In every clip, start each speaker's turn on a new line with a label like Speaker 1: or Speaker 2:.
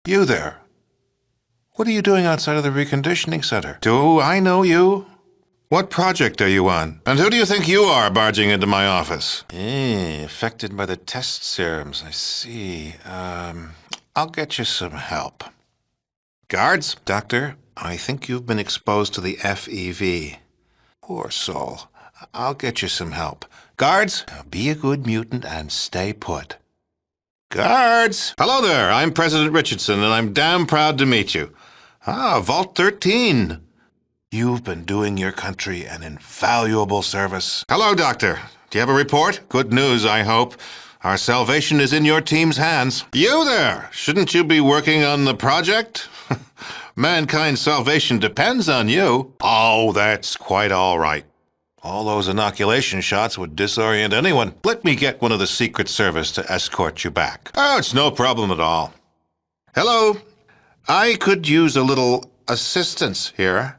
Speaker 1: You there. What are you doing outside of the reconditioning center? Do I know you? What project are you on? And who do you think you are barging into my office? Affected by the test serums, I see. I'll get you some help. Guards? Doctor, I think you've been exposed to the FEV. Poor soul. I'll get you some help. Guards, be a good mutant and stay put. Guards! Hello there, I'm President Richardson, and I'm damn proud to meet you. Vault 13. You've been doing your country an invaluable service. Hello, Doctor. Do you have a report? Good news, I hope. Our salvation is in your team's hands. You there! Shouldn't you be working on the project? Mankind's salvation depends on you. Oh, that's quite all right. All those inoculation shots would disorient anyone. Let me get one of the Secret Service to escort you back. Oh, it's no problem at all. Hello. I could use a little assistance here.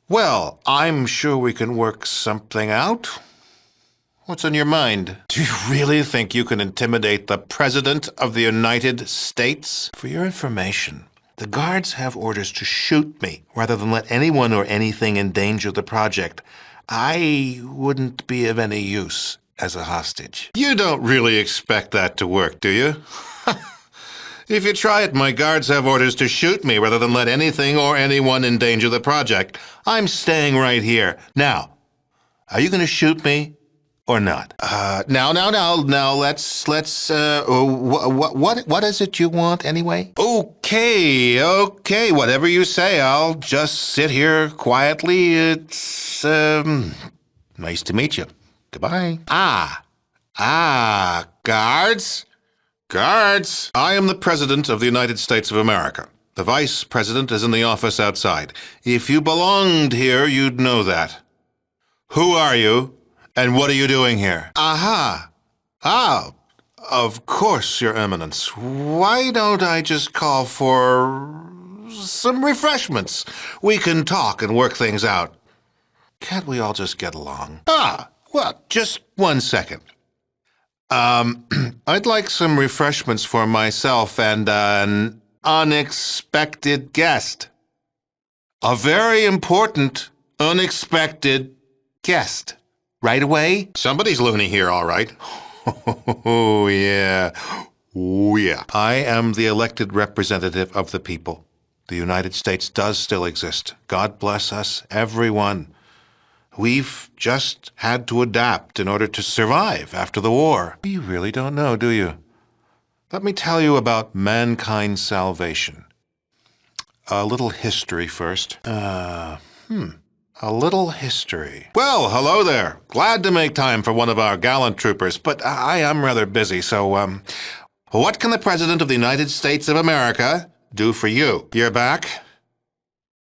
Speaker 1: Well, I'm sure we can work something out. What's on your mind? Do you really think you can intimidate the President of the United States? For your information, the guards have orders to shoot me rather than let anyone or anything endanger the project. I wouldn't be of any use as a hostage. You don't really expect that to work, do you? If you try it, my guards have orders to shoot me rather than let anything or anyone endanger the project. I'm staying right here. Now, are you going to shoot me or not? Now, let's, what is it you want anyway? Okay, whatever you say, I'll just sit here quietly. It's, nice to meet you. Goodbye. Guards? Guards! I am the President of the United States of America. The Vice President is in the office outside. If you belonged here, you'd know that. Who are you, and what are you doing here? Of course, Your Eminence. Why don't I just call for some refreshments? We can talk and work things out. Can't we all just get along? Well, just 1 second. I'd like some refreshments for myself and an unexpected guest. A very important, unexpected guest. Right away? Somebody's loony here, all right. Oh, yeah. Oh, yeah. I am the elected representative of the people. The United States does still exist. God bless us, everyone. We've just had to adapt in order to survive after the war. You really don't know, do you? Let me tell you about mankind's salvation. A little history first. A little history. Well, hello there. Glad to make time for one of our gallant troopers, but I am rather busy, so, what can the President of the United States of America do for you? You're back?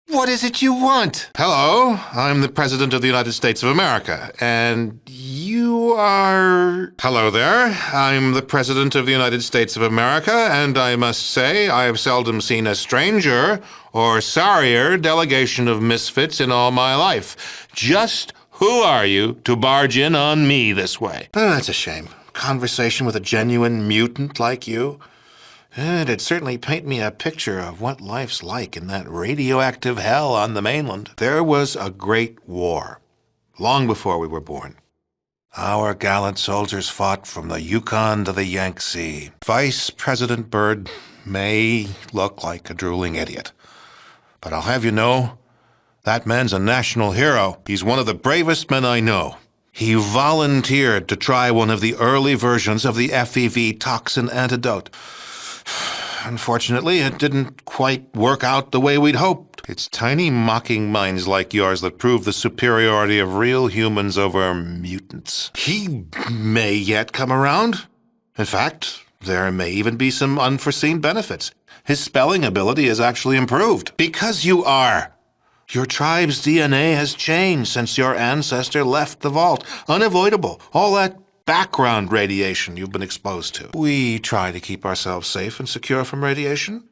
Speaker 1: What is it you want? Hello, I'm the President of the United States of America, and you are... Hello there, I'm the President of the United States of America, and I must say I have seldom seen a stranger or sorrier delegation of misfits in all my life. Just who are you to barge in on me this way? That's a shame. Conversation with a genuine mutant like you. It'd certainly paint me a picture of what life's like in that radioactive hell on the mainland. There was a great war, long before we were born. Our gallant soldiers fought from the Yukon to the Yangtze. Vice President Byrd may look like a drooling idiot, but I'll have you know, that man's a national hero. He's one of the bravest men I know. He volunteered to try one of the early versions of the FEV toxin antidote. Unfortunately, it didn't quite work out the way we'd hoped. It's tiny mocking minds like yours that prove the superiority of real humans over mutants. He may yet come around. In fact, there may even be some unforeseen benefits. His spelling ability is actually improved. Because you are. Your tribe's DNA has changed since your ancestor left the vault. Unavoidable. All that background radiation you've been exposed to. We try to keep ourselves safe and secure from radiation.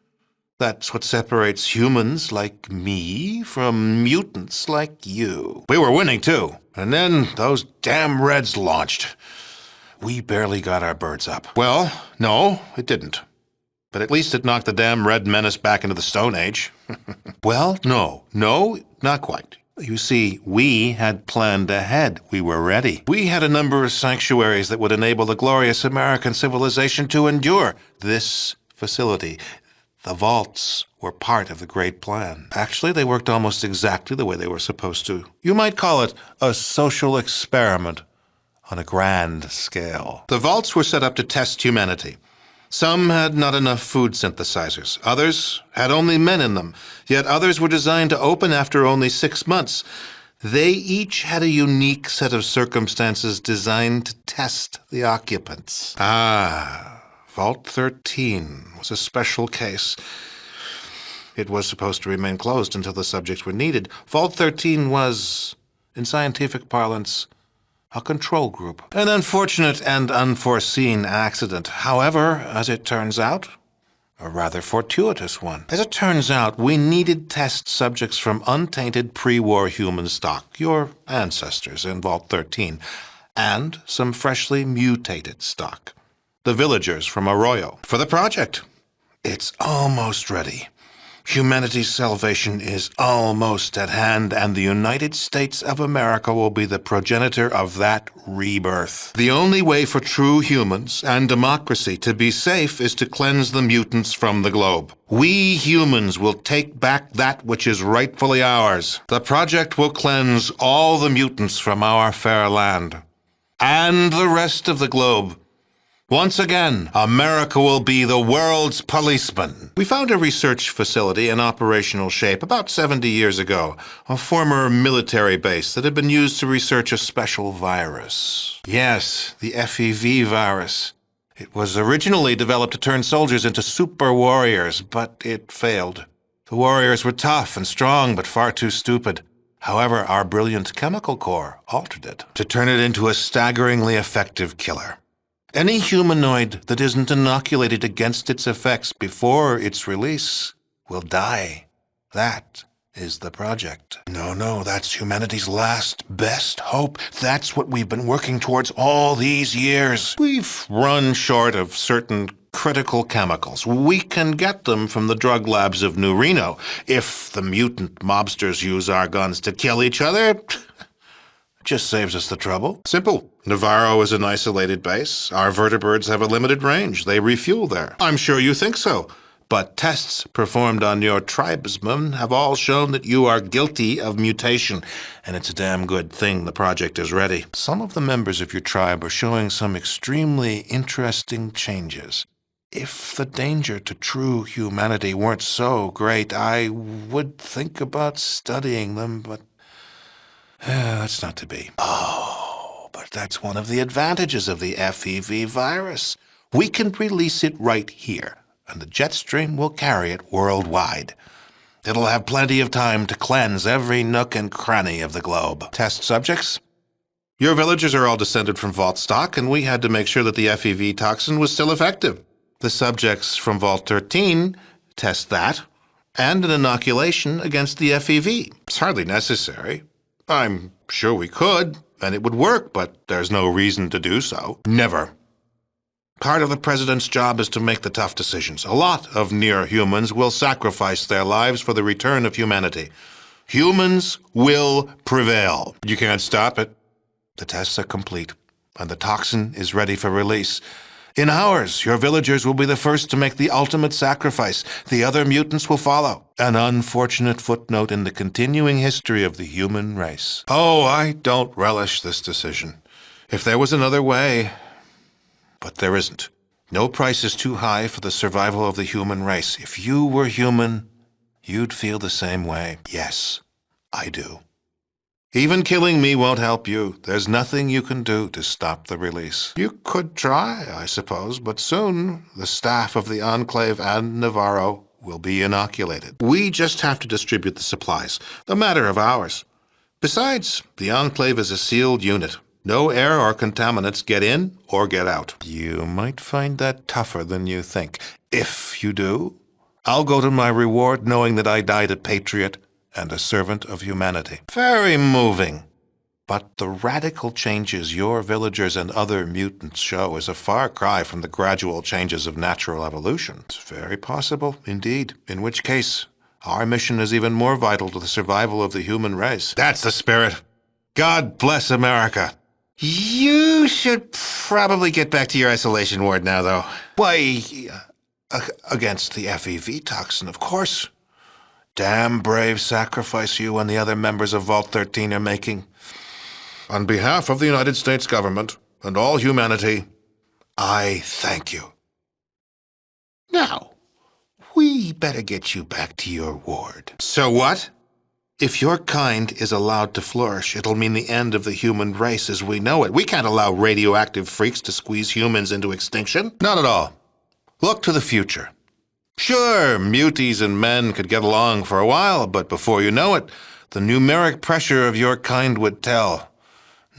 Speaker 1: That's what separates humans like me from mutants like you. We were winning, too. And then those damn Reds launched. We barely got our birds up. Well, no, it didn't. But at least it knocked the damn Red Menace back into the Stone Age. Well, no, not quite. You see, we had planned ahead. We were ready. We had a number of sanctuaries that would enable the glorious American civilization to endure. This facility, the vaults, were part of the great plan. Actually, they worked almost exactly the way they were supposed to. You might call it a social experiment on a grand scale. The vaults were set up to test humanity. Some had not enough food synthesizers. Others had only men in them. Yet others were designed to open after only 6 months. They each had a unique set of circumstances designed to test the occupants. Vault 13 was a special case. It was supposed to remain closed until the subjects were needed. Vault 13 was, in scientific parlance, a control group. An unfortunate and unforeseen accident. However, as it turns out, a rather fortuitous one. As it turns out, we needed test subjects from untainted pre-war human stock, your ancestors in Vault 13, and some freshly mutated stock, the villagers from Arroyo. For the project, it's almost ready. Humanity's salvation is almost at hand, and the United States of America will be the progenitor of that rebirth. The only way for true humans and democracy to be safe is to cleanse the mutants from the globe. We humans will take back that which is rightfully ours. The project will cleanse all the mutants from our fair land and the rest of the globe. Once again, America will be the world's policeman. We found a research facility in operational shape about 70 years ago, a former military base that had been used to research a special virus. Yes, the FEV virus. It was originally developed to turn soldiers into super warriors, but it failed. The warriors were tough and strong, but far too stupid. However, our brilliant chemical corps altered it to turn it into a staggeringly effective killer. Any humanoid that isn't inoculated against its effects before its release will die. That is the project. No, that's humanity's last, best hope. That's what we've been working towards all these years. We've run short of certain critical chemicals. We can get them from the drug labs of New Reno. If the mutant mobsters use our guns to kill each other, just saves us the trouble. Simple. Navarro is an isolated base. Our vertebrates have a limited range. They refuel there. I'm sure you think so. But tests performed on your tribesmen have all shown that you are guilty of mutation, and it's a damn good thing the project is ready. Some of the members of your tribe are showing some extremely interesting changes. If the danger to true humanity weren't so great, I would think about studying them, but that's not to be. Oh, but that's one of the advantages of the FEV virus. We can release it right here, and the jet stream will carry it worldwide. It'll have plenty of time to cleanse every nook and cranny of the globe. Test subjects? Your villagers are all descended from Vault stock, and we had to make sure that the FEV toxin was still effective. The subjects from Vault 13 test that, and an inoculation against the FEV. It's hardly necessary. I'm sure we could, and it would work, but there's no reason to do so. Never. Part of the president's job is to make the tough decisions. A lot of near-humans will sacrifice their lives for the return of humanity. Humans will prevail. You can't stop it. The tests are complete, and the toxin is ready for release. In hours, your villagers will be the first to make the ultimate sacrifice. The other mutants will follow. An unfortunate footnote in the continuing history of the human race. Oh, I don't relish this decision. If there was another way... But there isn't. No price is too high for the survival of the human race. If you were human, you'd feel the same way. Yes, I do. Even killing me won't help you. There's nothing you can do to stop the release. You could try, I suppose, but soon the staff of the Enclave and Navarro will be inoculated. We just have to distribute the supplies, a matter of hours. Besides, the Enclave is a sealed unit. No air or contaminants get in or get out. You might find that tougher than you think. If you do, I'll go to my reward knowing that I died a patriot and a servant of humanity. Very moving. But the radical changes your villagers and other mutants show is a far cry from the gradual changes of natural evolution. It's very possible, indeed, in which case our mission is even more vital to the survival of the human race. That's the spirit. God bless America. You should probably get back to your isolation ward now, though. Why, against the FEV toxin, of course. Damn brave sacrifice you and the other members of Vault 13 are making. On behalf of the United States government and all humanity, I thank you. Now, we better get you back to your ward. So what? If your kind is allowed to flourish, it'll mean the end of the human race as we know it. We can't allow radioactive freaks to squeeze humans into extinction. Not at all. Look to the future. Sure, muties and men could get along for a while, but before you know it, the numeric pressure of your kind would tell.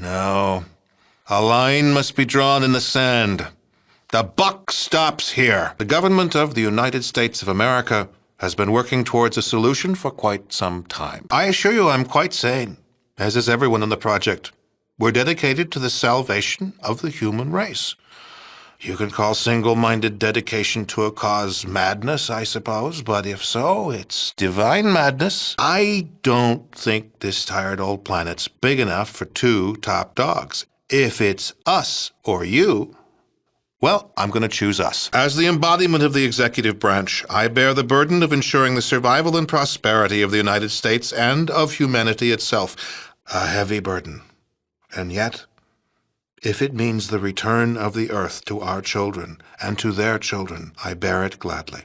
Speaker 1: No, a line must be drawn in the sand. The buck stops here. The government of the United States of America has been working towards a solution for quite some time. I assure you I'm quite sane, as is everyone in the project. We're dedicated to the salvation of the human race. You can call single-minded dedication to a cause madness, I suppose, but if so, it's divine madness. I don't think this tired old planet's big enough for two top dogs. If it's us or you, well, I'm going to choose us. As the embodiment of the executive branch, I bear the burden of ensuring the survival and prosperity of the United States and of humanity itself. A heavy burden. And yet, if it means the return of the Earth to our children and to their children, I bear it gladly.